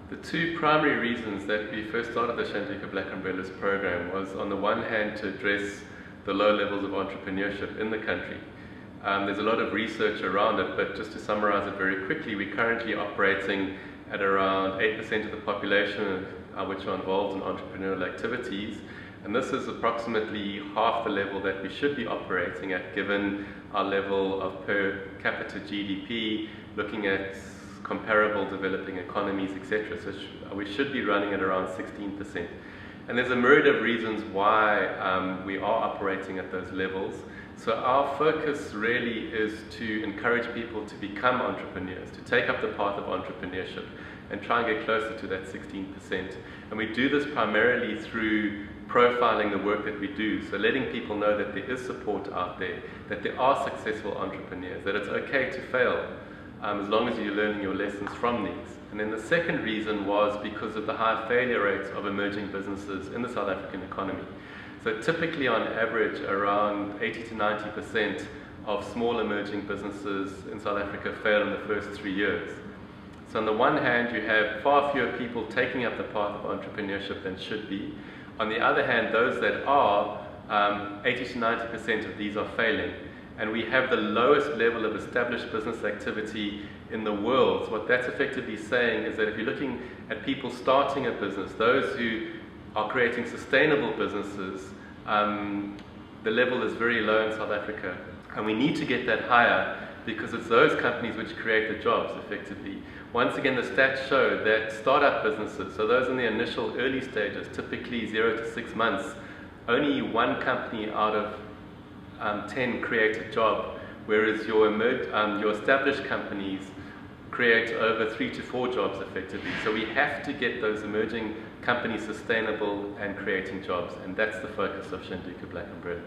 The two primary reasons that we first started the Shanduka Black Umbrellas program was, on the one hand, to address the low levels of entrepreneurship in the country. There's a lot of research around it, but just to summarize it very quickly, we're currently operating at around 8% of the population which are involved in entrepreneurial activities, and this is approximately half the level that we should be operating at given our level of per capita GDP, looking at comparable developing economies, etc. So we should be running at around 16%. And there's a myriad of reasons why we are operating at those levels. So our focus really is to encourage people to become entrepreneurs, to take up the path of entrepreneurship and try and get closer to that 16%. And we do this primarily through profiling the work that we do, so letting people know that there is support out there, that there are successful entrepreneurs, that it's okay to fail as long as you're learning your lessons from these. And then the second reason was because of the high failure rates of emerging businesses in the South African economy. So typically on average around 80 to 90% of small emerging businesses in South Africa fail in the first 3 years. So on the one hand you have far fewer people taking up the path of entrepreneurship than should be. On the other hand, those that are, 80 to 90% of these are failing. And we have the lowest level of established business activity in the world. So what that's effectively saying is that if you're looking at people starting a business, those who are creating sustainable businesses, the level is very low in South Africa. And we need to get that higher because it's those companies which create the jobs effectively. Once again, the stats show that startup businesses, so those in the initial early stages, typically 0 to 6 months, only one company out of 10 create a job, whereas your established companies create over 3 to 4 jobs effectively. So we have to get those emerging companies sustainable and creating jobs, and that's the focus of Shanduka Black Umbrellas.